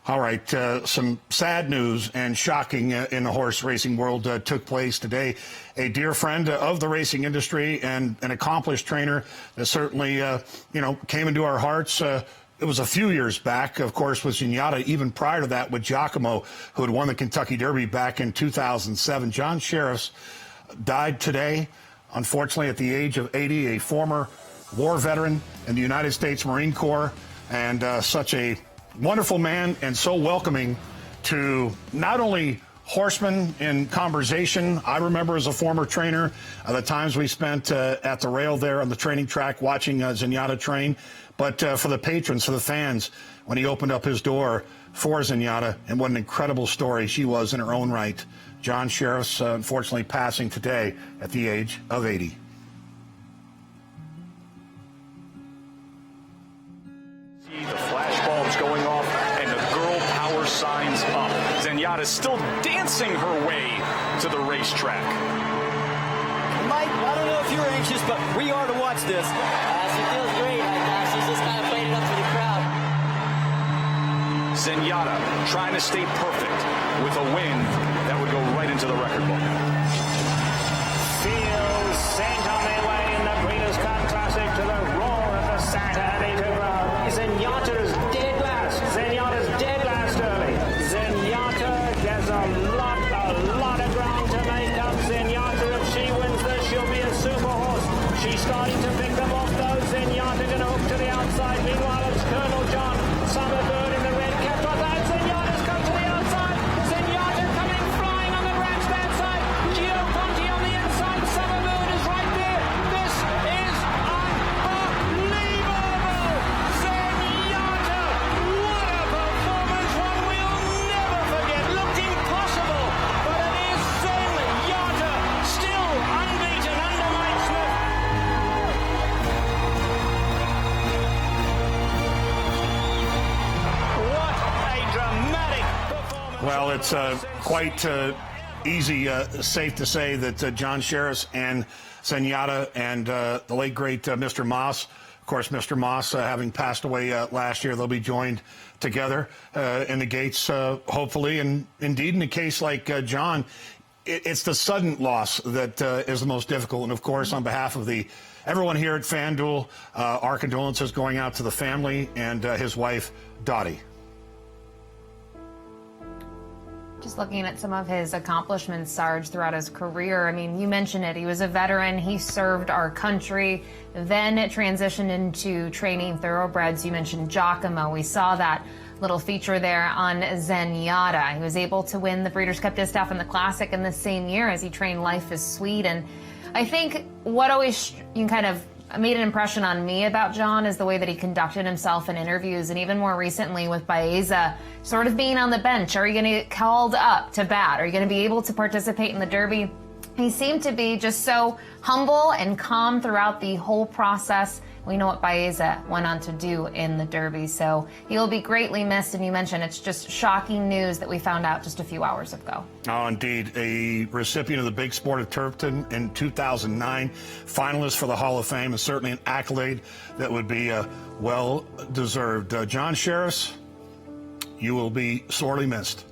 All right, some sad news and shocking in the horse racing world took place today. A dear friend of the racing industry and an accomplished trainer that certainly, came into our hearts. It was a few years back, of course, with Zenyatta, even prior to that with Giacomo, who had won the Kentucky Derby back in 2007. John Shirreffs died today, unfortunately, at the age of 80, a former war veteran in the United States Marine Corps, and such a wonderful man and so welcoming to not only horsemen in conversation. I remember as a former trainer the times we spent at the rail there on the training track watching Zenyatta train, but for the patrons, for the fans, when he opened up his door for Zenyatta, and what an incredible story she was in her own right. John Shirreffs, unfortunately passing today at the age of 80. Going off and the girl power signs up. Zenyatta still dancing her way to the racetrack. Mike, I don't know if you're anxious, but we are to watch this. She feels great. She's just kind of played it up for the crowd. Zenyatta trying to stay perfect with a win that would go right into the record book. Fields sent on their way in the Breeders' Cup Classic to the roar of the Saturday to Zenyatta's dead last. Zenyatta's dead last early. Zenyatta has a lot of ground to make up. Zenyatta, if she wins this, she'll be a super horse. She's starting to pick them off though. Zenyatta going to hook to the outside. Meanwhile, it's Colonel John Summerbird in the red cap. Zenyatta's come to the outside. Zenyatta coming flying on the grandstand side. Gio Ponti on the inside. Summerbird is right there. This is unbelievable. Zenyatta, what a performance. One we'll never forget. Looked impossible, but it is Zenyatta, still unbeaten under Mike Smith. What a dramatic performance. Well, it's quite easy, safe to say that John Shirreffs and Zenyatta and the late, great Mr. Moss, of course, Mr. Moss having passed away last year, they'll be joined together in the gates, hopefully. And indeed, in a case like John, it's the sudden loss that is the most difficult. And, of course, on behalf of everyone here at FanDuel, our condolences going out to the family and his wife, Dottie. Just looking at some of his accomplishments, Sarge, throughout his career. I mean, you mentioned it. He was a veteran. He served our country. Then it transitioned into training thoroughbreds. You mentioned Giacomo. We saw that little feature there on Zenyatta. He was able to win the Breeders' Cup Distaff and the Classic in the same year as he trained Life is Sweet. And I think what always kind of made an impression on me about John is the way that he conducted himself in interviews, and even more recently with Baeza, sort of being on the bench. Are you going to get called up to bat? Are you going to be able to participate in the Derby? He seemed to be just so humble and calm throughout the whole process. We know what Baeza went on to do in the Derby, so he'll be greatly missed. And you mentioned it's just shocking news that we found out just a few hours ago. Oh, indeed. A recipient of the Big Sport of Turfton in 2009, finalist for the Hall of Fame, and certainly an accolade that would be well deserved. John Shirreffs, you will be sorely missed.